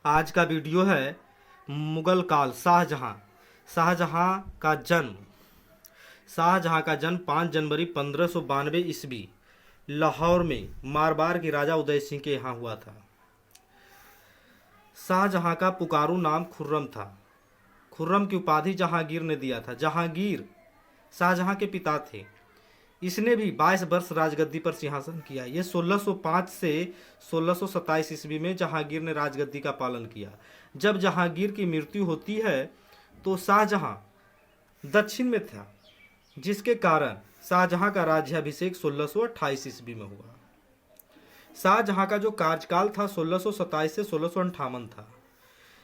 आज का वीडियो है मुगल काल शाहजहां। शाहजहां का जन्म शाहजहां का जन्म 5 जनवरी 1592 ईस्वी लाहौर में मारवाड़ के राजा उदय सिंह के यहाँ हुआ था। शाहजहां का पुकारू नाम खुर्रम था। खुर्रम की उपाधि जहांगीर ने दिया था। जहांगीर शाहजहां के पिता थे। इसने भी 22 वर्ष राजगद्दी पर सिंहासन किया। ये 1605 से 1627 ईस्वी में जहांगीर ने राजगद्दी का पालन किया। जब जहांगीर की मृत्यु होती है तो शाहजहां दक्षिण में था, जिसके कारण शाहजहां का राज्याभिषेक 1628 ईस्वी में हुआ। शाहजहां का जो कार्यकाल था 1627 से 1658 था।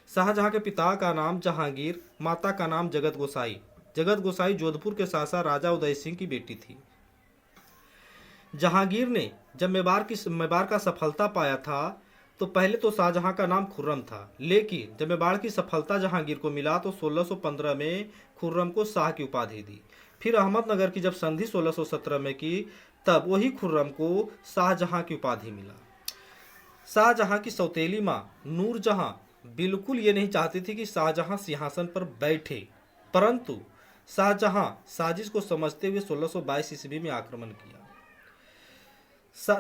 शाहजहां के पिता का नाम जहांगीर, माता का नाम जगत गोसाई। जगत गोसाई जोधपुर के शासक राजा उदय सिंह की बेटी थी। जहांगीर ने जब मेवाड़ का सफलता पाया था तो पहले तो शाहजहां का नाम खुर्रम था, लेकिन जब मेवाड़ की सफलता जहांगीर को मिला तो 1615 में खुर्रम को शाह की उपाधि दी। फिर अहमदनगर की जब संधि 1617 में की तब वही खुर्रम को शाहजहां की उपाधि मिला। शाहजहां की सौतेली मां नूरजहां बिल्कुल ये नहीं चाहती थी कि शाहजहां सिंहासन पर बैठे, परंतु शाहजहां साजिश को समझते हुए 1622 ईस्वी में आक्रमण किया।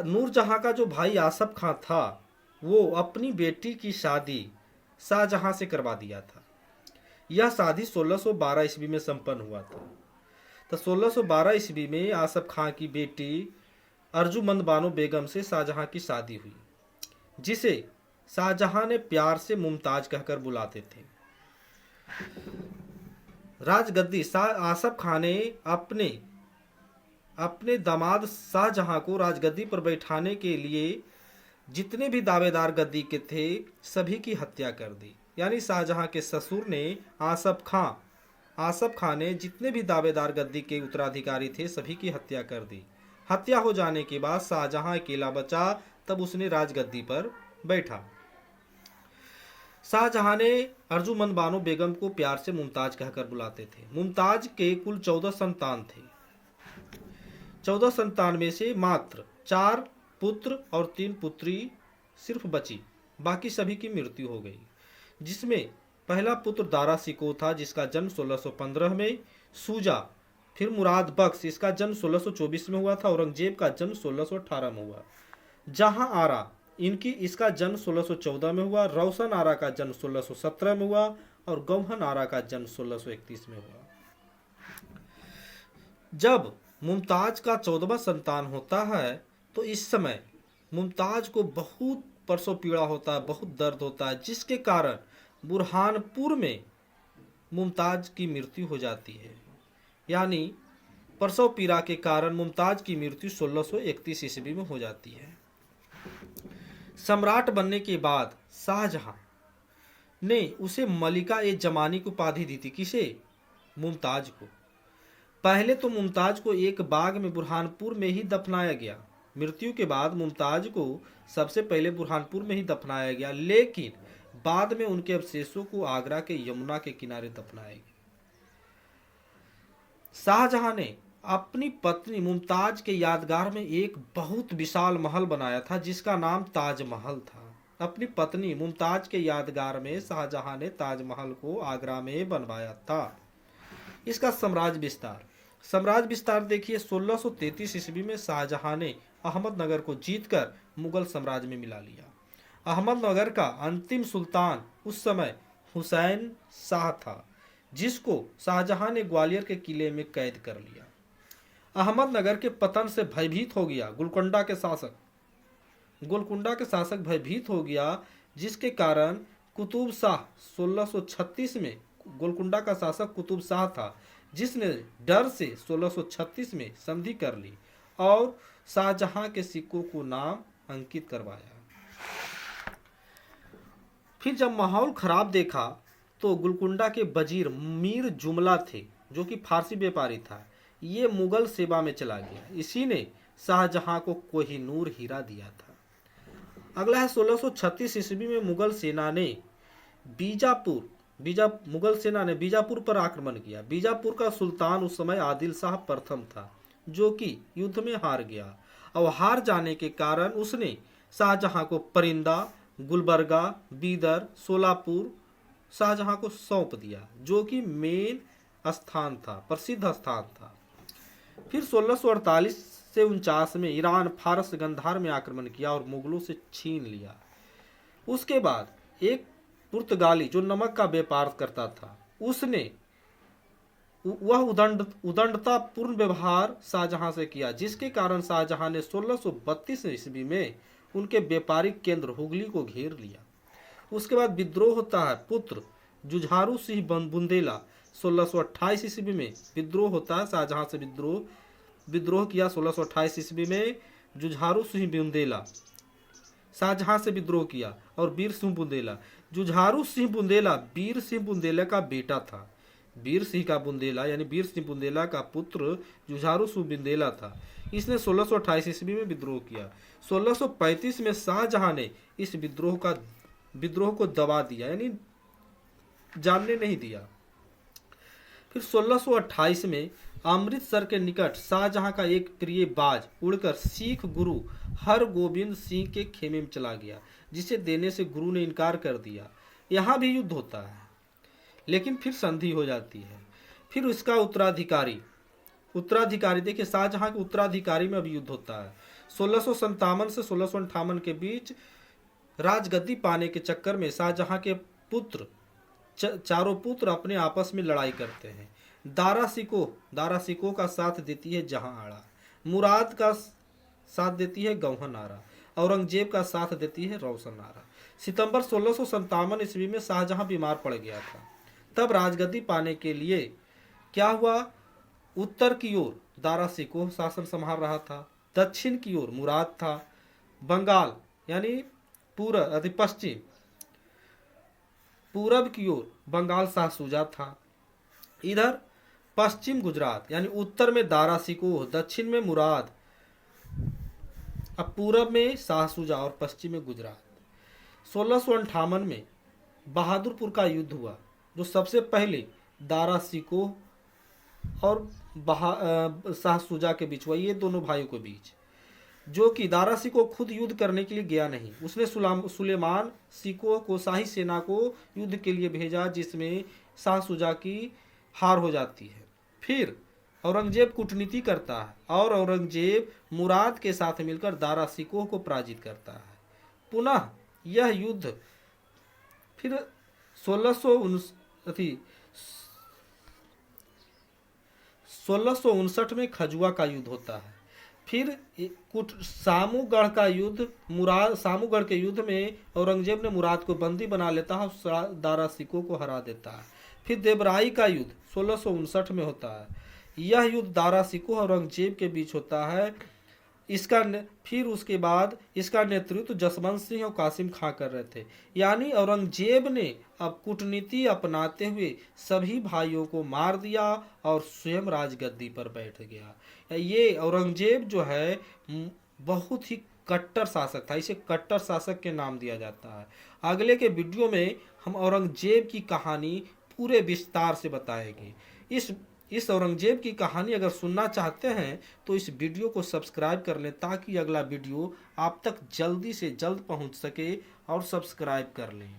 नूरजहां का जो भाई आसफ खां था वो अपनी बेटी की शादी शाहजहां से करवा दिया था। यह शादी 1612 ईस्वी में संपन्न हुआ था। तो 1612 ईस्वी में आसफ खां की बेटी अर्जुमंद बानो बेगम से शाहजहां की शादी हुई, जिसे शाहजहां ने प्यार से मुमताज कहकर बुलाते थे। राजगद्दी आसफ खां ने अपने दामाद शाहजहां को राजगद्दी पर बैठाने के लिए जितने भी दावेदार गद्दी के थे सभी की हत्या कर दी। यानी शाहजहां के ससुर ने आसफ खां ने जितने भी दावेदार गद्दी के उत्तराधिकारी थे सभी की हत्या कर दी। हत्या हो जाने के बाद शाहजहां अकेला बचा, तब उसने राजगद्दी पर बैठा। शाहजहां ने अर्जुमंद बानो बेगम को प्यार से मुमताज कहकर बुलाते थे। मुमताज के कुल 14 संतान थे। 14 संतान में से मात्र 4 पुत्र और 3 पुत्री सिर्फ बची, बाकी सभी की मृत्यु हो गई। जिसमें पहला पुत्र दारा सिको था, जिसका जन्म 1615 में, सूजा, फिर मुराद बख्श, इसका जन्म 1624 में हुआ था। औरंगजेब का जन्म 1618 में हुआ। जहां आरा इसका जन्म 1614 में हुआ। रोशन आरा का जन्म 1617 में हुआ और गौहन आरा का जन्म 1631 में हुआ। जब मुमताज का 14वां संतान होता है तो इस समय मुमताज को बहुत प्रसव पीड़ा होता है, बहुत दर्द होता है, जिसके कारण बुरहानपुर में मुमताज की मृत्यु हो जाती है। यानी प्रसव पीड़ा के कारण मुमताज की मृत्यु 1631 ईस्वी में हो जाती है। सम्राट बनने के बाद शाहजहां ने उसे मलिका ए जमानी की उपाधि दी थी। किसे? मुमताज को। पहले तो मुमताज को एक बाग में बुरहानपुर में ही दफनाया गया। मृत्यु के बाद मुमताज को सबसे पहले बुरहानपुर में ही दफनाया गया, लेकिन बाद में उनके अवशेषों को आगरा के यमुना के किनारे दफनाया गया। शाहजहां ने अपनी पत्नी मुमताज के यादगार में एक बहुत विशाल महल बनाया था, जिसका नाम ताजमहल था। अपनी पत्नी मुमताज के यादगार में शाहजहां ने ताजमहल को आगरा में बनवाया था। इसका साम्राज्य विस्तार देखिए। 1633 ईस्वी में शाहजहां ने अहमदनगर को जीतकर मुगल साम्राज्य में मिला लिया। अहमदनगर का अंतिम सुल्तान उस समय हुसैन शाह था, जिसको शाहजहां ने ग्वालियर के किले में कैद कर लिया। अहमदनगर के पतन से भयभीत हो गया गोलकुंडा के शासक भयभीत हो गया, जिसके कारण कुतुब शाह 1636 में, गोलकुंडा का शासक कुतुब शाह था, जिसने डर से 1636 में संधि कर ली और शाहजहां के सिक्कों को नाम अंकित करवाया। फिर जब माहौल खराब देखा तो गोलकुंडा के वजीर मीर जुमला थे, जो कि फारसी व्यापारी था, ये मुगल सेवा में चला गया। इसी ने शाहजहां को कोहिनूर हीरा दिया था। अगला है 1636 ईस्वी में मुगल सेना ने बीजापुर पर आक्रमण किया। बीजापुर का सुल्तान उस समय आदिल शाह प्रथम था, जो कि युद्ध में हार गया और हार जाने के कारण उसने शाहजहां को परिंदा, गुलबर्गा, बीदर, सोलापुर शाहजहां को सौंप दिया, जो कि मेन स्थान था, प्रसिद्ध स्थान था। फिर 1648 से 49 में ईरान, फारस, गंधार में आक्रमण किया और मुगलों से छीन लिया। उसके बाद एक पुर्तगाली जो नमक का व्यापार करता था, उसने वह उदंडतापूर्ण व्यवहार शाहजहां से किया, जिसके कारण शाहजहां ने 1632 ईस्वी में उनके व्यापारिक केंद्र हुगली को घेर लिया। उसके बाद विद्रोह होता है, पुत्र जुझारू सिंह बुंदेला 1628 ईस्वी में विद्रोह होता है, शाहजहां से विद्रोह किया 1628 ईस्वी में जुझारू सिंह बुंदेला, शाहजहां से विद्रोह किया। और वीर सिंह बुंदेला, जुझारू सिंह बुंदेला वीर सिंह बुंदेला का बेटा था। वीर सिंह का बुंदेला यानी वीर सिंह बुंदेला का पुत्र जुझारू सिंह बुंदेला था। इसने 1628 ईस्वी में विद्रोह किया। 1635 में शाहजहां ने इस विद्रोह को दबा दिया, यानी जानने नहीं दिया। फिर 1628 में अमृतसर के निकट शाहजहां का एक प्रिय बाज उड़कर सिख गुरु हरगोबिंद सिंह के खेमे में चला गया, जिसे देने से गुरु ने इनकार कर दिया। यहाँ भी युद्ध होता है, लेकिन फिर संधि हो जाती है। फिर उसका उत्तराधिकारी देखिए, शाहजहां के उत्तराधिकारी में अभी युद्ध होता है। 1657 से 1658 के बीच राजगद्दी पाने के चक्कर में शाहजहां के चारों पुत्र अपने आपस में लड़ाई करते हैं। दारा सिकोह का साथ देती है जहां आड़ा, मुराद का साथ देती है गौहन आरा, औरंगजेब का साथ देती है रोशन आरा। सितंबर 1657 ईस्वी में शाहजहां बीमार पड़ गया था। तब राजगद्दी पाने के लिए क्या हुआ, उत्तर की ओर दारा सिकोह शासन संभाल रहा था, दक्षिण की ओर मुराद था, बंगाल यानी पूरब की ओर बंगाल शाह शुजा था, इधर पश्चिम गुजरात यानी उत्तर में दारा सिकोह, दक्षिण में मुराद, अब पूरब में शाह शुजा और पश्चिम में गुजरात। 1658 में बहादुरपुर का युद्ध हुआ, जो सबसे पहले दारा सिकोह और शाह शुजा के बीच हुआ, ये दोनों भाइयों के बीच, जो कि दारा सिकोह खुद युद्ध करने के लिए गया नहीं। उसने सुलेमान सिकोह को शाही सेना को युद्ध के लिए भेजा, जिसमें शाह शुजा की हार हो जाती है। फिर औरंगजेब कूटनीति करता है और औरंगजेब मुराद के साथ मिलकर दारा सिकोह को पराजित करता है। पुनः यह युद्ध फिर 1659 में खजुआ का युद्ध होता है। फिर सामूगढ़ का युद्ध, सामूगढ़ के युद्ध में औरंगजेब ने मुराद को बंदी बना लेता है और दारा सिकोह को हरा देता है। फिर देवराई का युद्ध 1659 में होता है। यह युद्ध दारा सिकोह और औरंगजेब के बीच होता है। फिर उसके बाद इसका नेतृत्व जसवंत सिंह और कासिम खां कर रहे थे। यानी औरंगजेब ने अब कूटनीति अपनाते हुए सभी भाइयों को मार दिया और स्वयं राजगद्दी पर बैठ गया। ये औरंगजेब जो है बहुत ही कट्टर शासक था, इसे कट्टर शासक के नाम दिया जाता है। अगले के वीडियो में हम औरंगजेब की कहानी पूरे विस्तार से बताएंगे। इस औरंगजेब की कहानी अगर सुनना चाहते हैं तो इस वीडियो को सब्सक्राइब कर लें, ताकि अगला वीडियो आप तक जल्दी से जल्द पहुंच सके, और सब्सक्राइब कर लें।